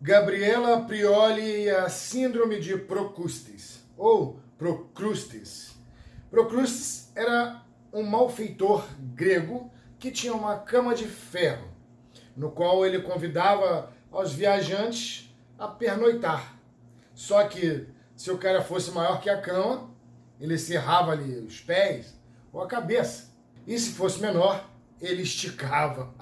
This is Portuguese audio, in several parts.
Gabriela Prioli e a síndrome de Procrustes, ou Procrustes. Procrustes era um malfeitor grego que tinha uma cama de ferro, no qual ele convidava aos viajantes a pernoitar. Só que se o cara fosse maior que a cama, ele serrava ali os pés ou a cabeça. E se fosse menor, ele esticava.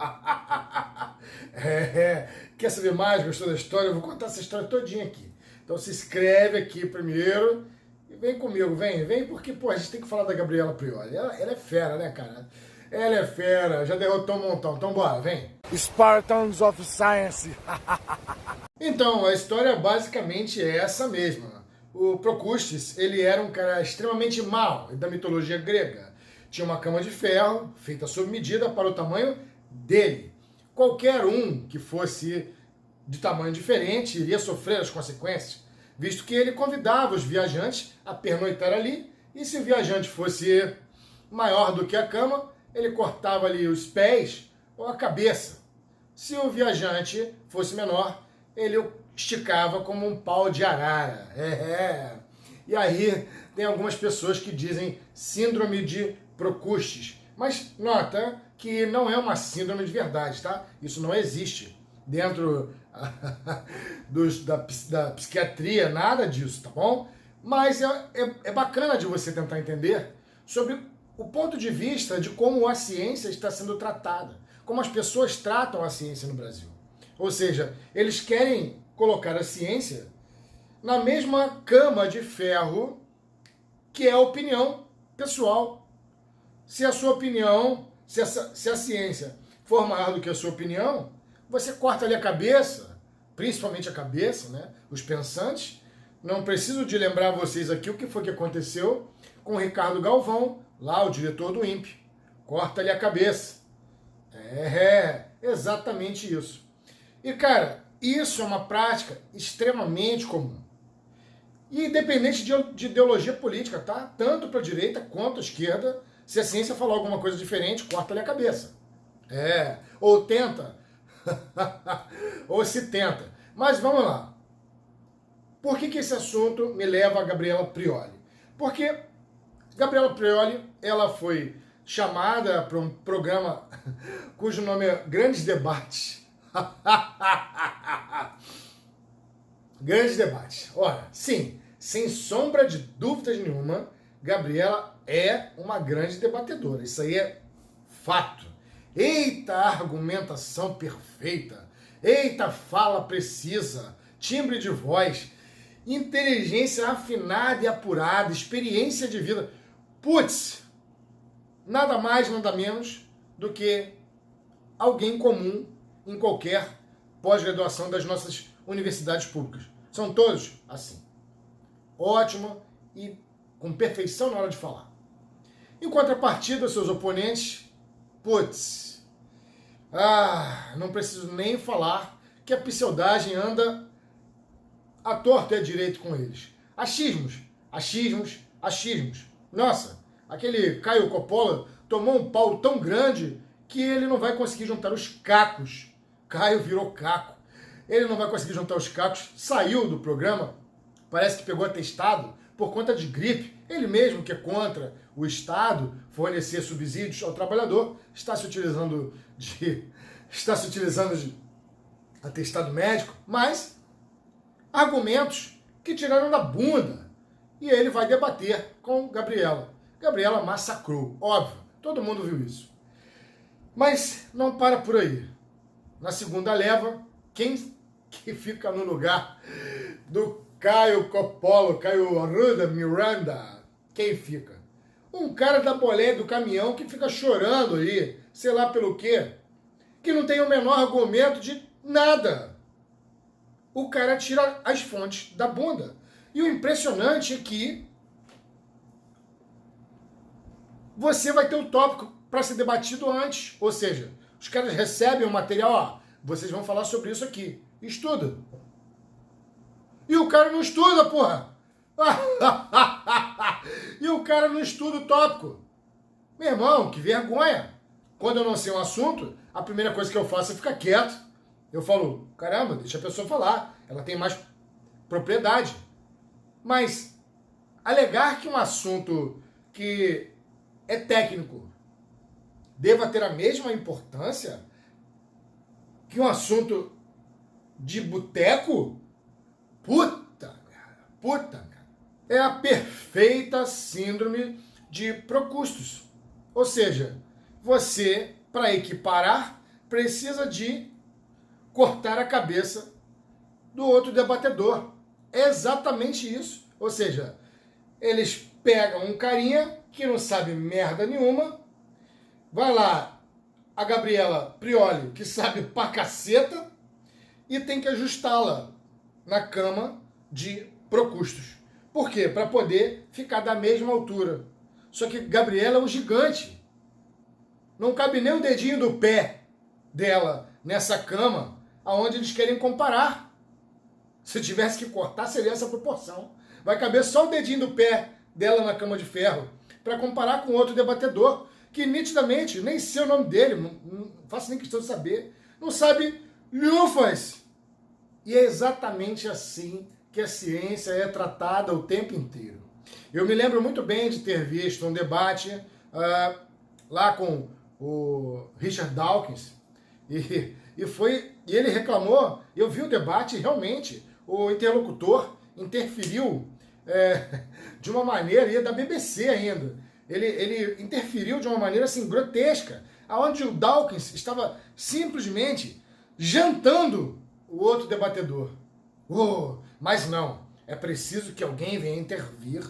Quer saber mais? Gostou da história? Eu vou contar essa história todinha aqui. Então se inscreve aqui primeiro e vem comigo, vem porque, pô, a gente tem que falar da Gabriela Prioli. Ela é fera, né, cara? Ela é fera, já derrotou um montão. Então bora, vem. Spartans of Science. Então, a história basicamente é essa mesma. O Procrustes, ele era um cara extremamente mau da mitologia grega. Tinha uma cama de ferro, feita sob medida para o tamanho dele. Qualquer um que fosse de tamanho diferente iria sofrer as consequências, visto que ele convidava os viajantes a pernoitar ali, e se o viajante fosse maior do que a cama, ele cortava ali os pés ou a cabeça. Se o viajante fosse menor, ele o esticava como um pau de arara. E aí tem algumas pessoas que dizem síndrome de Procrustes. Mas nota que não é uma síndrome de verdade, tá? Isso não existe dentro da psiquiatria, nada disso, tá bom? Mas é bacana de você tentar entender sobre o ponto de vista de como a ciência está sendo tratada, como as pessoas tratam a ciência no Brasil. Ou seja, eles querem colocar a ciência na mesma cama de ferro que é a opinião pessoal. Se a sua opinião, se a ciência for maior do que a sua opinião, você corta ali a cabeça, principalmente a cabeça, né? Os pensantes. Não preciso de lembrar vocês aqui o que foi que aconteceu com o Ricardo Galvão, lá o diretor do INPE. Corta ali a cabeça. Exatamente isso. E, cara, isso é uma prática extremamente comum. E independente de ideologia política, tá? Tanto para a direita quanto a esquerda, se a ciência falar alguma coisa diferente, corta-lhe a cabeça. Ou tenta. Ou se tenta. Mas vamos lá. Por que esse assunto me leva a Gabriela Prioli? Porque Gabriela Prioli, ela foi chamada para um programa cujo nome é Grandes Debates. Grandes Debates. Ora, sim, sem sombra de dúvidas nenhuma, Gabriela é uma grande debatedora. Isso aí é fato. Eita argumentação perfeita. Eita fala precisa. Timbre de voz. Inteligência afinada e apurada. Experiência de vida. Putz, nada mais, nada menos do que alguém comum em qualquer pós-graduação das nossas universidades públicas. São todos assim. Ótimo e com perfeição na hora de falar. Em contrapartida, seus oponentes, putz, não preciso nem falar que a pseudagem anda à torta e à direito com eles. Achismos. Nossa, aquele Caio Coppola tomou um pau tão grande que ele não vai conseguir juntar os cacos. Caio virou caco. Ele não vai conseguir juntar os cacos, saiu do programa, parece que pegou atestado por conta de gripe. Ele mesmo, que é contra o Estado fornecer subsídios ao trabalhador, está se utilizando de atestado médico, mas argumentos que tiraram da bunda. E ele vai debater com Gabriela. Gabriela massacrou, óbvio, todo mundo viu isso. Mas não para por aí. Na segunda leva, quem que fica no lugar do Caio Coppola, Caio Arruda Miranda? Quem fica? Um cara da boleia do caminhão que fica chorando aí, sei lá pelo quê, que não tem o menor argumento de nada. O cara tira as fontes da bunda. E o impressionante é que você vai ter um tópico para ser debatido antes. Ou seja, os caras recebem o material, vocês vão falar sobre isso aqui. Estuda. E o cara não estuda, porra. E o cara não estuda o tópico. Meu irmão, que vergonha. Quando eu não sei um assunto, a primeira coisa que eu faço é ficar quieto. Eu falo, caramba, deixa a pessoa falar, ela tem mais propriedade. Mas alegar que um assunto que é técnico deva ter a mesma importância que um assunto de boteco, puta, cara. É a perfeita síndrome de Procustos. Ou seja, você, para equiparar, precisa de cortar a cabeça do outro debatedor. É exatamente isso. Ou seja, eles pegam um carinha que não sabe merda nenhuma, vai lá a Gabriela Prioli, que sabe pra caceta, e tem que ajustá-la na cama de Procustos. Por quê? Para poder ficar da mesma altura. Só que Gabriela é um gigante. Não cabe nem o dedinho do pé dela nessa cama, aonde eles querem comparar. Se tivesse que cortar, seria essa proporção. Vai caber só o dedinho do pé dela na cama de ferro, para comparar com outro debatedor, que nitidamente, nem sei o nome dele, não faço nem questão de saber, não sabe lufas. E é exatamente assim que a ciência é tratada o tempo inteiro. Eu me lembro muito bem de ter visto um debate lá com o Richard Dawkins, e ele reclamou, eu vi o debate, realmente, o interlocutor interferiu de uma maneira, e é da BBC ainda, ele interferiu de uma maneira assim grotesca, aonde o Dawkins estava simplesmente jantando o outro debatedor. Mas não, é preciso que alguém venha intervir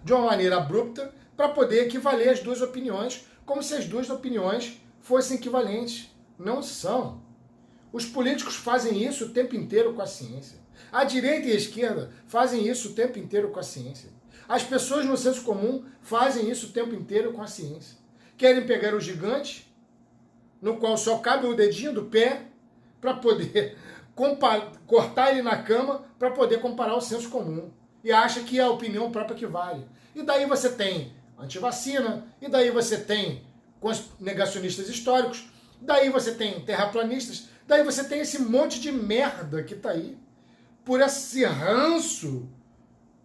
de uma maneira abrupta para poder equivaler as duas opiniões, como se as duas opiniões fossem equivalentes. Não são. Os políticos fazem isso o tempo inteiro com a ciência. A direita e a esquerda fazem isso o tempo inteiro com a ciência. As pessoas no senso comum fazem isso o tempo inteiro com a ciência. Querem pegar o gigante, no qual só cabe o dedinho do pé, para poder cortar ele na cama, para poder comparar o senso comum. E acha que é a opinião própria que vale. E daí você tem antivacina, e daí você tem negacionistas históricos, daí você tem terraplanistas, daí você tem esse monte de merda que tá aí, por esse ranço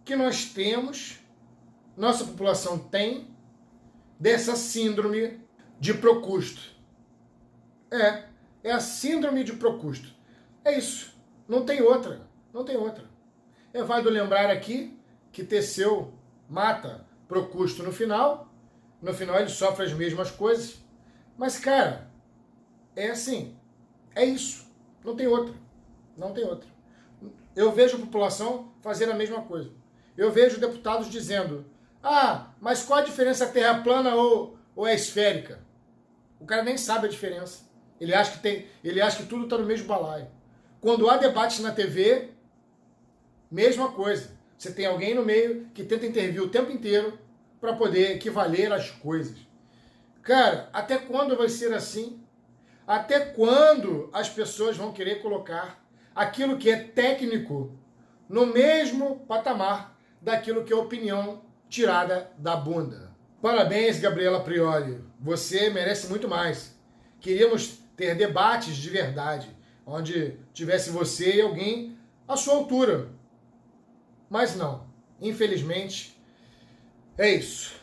que nós temos, nossa população tem, dessa síndrome de Procusto. É a síndrome de Procusto. É isso, não tem outra, não tem outra. É válido lembrar aqui que Teseu mata Procusto no final ele sofre as mesmas coisas, mas, cara, é assim, é isso, não tem outra, não tem outra. Eu vejo a população fazendo a mesma coisa. Eu vejo deputados dizendo, mas qual a diferença, a terra plana ou é esférica? O cara nem sabe a diferença. Ele acha que tudo está no mesmo balaio. Quando há debates na TV, mesma coisa. Você tem alguém no meio que tenta intervir o tempo inteiro para poder equivaler as coisas. Cara, até quando vai ser assim? Até quando as pessoas vão querer colocar aquilo que é técnico no mesmo patamar daquilo que é opinião tirada da bunda? Parabéns, Gabriela Prioli. Você merece muito mais. Queríamos ter debates de verdade, onde tivesse você e alguém à sua altura. Mas não. Infelizmente, é isso.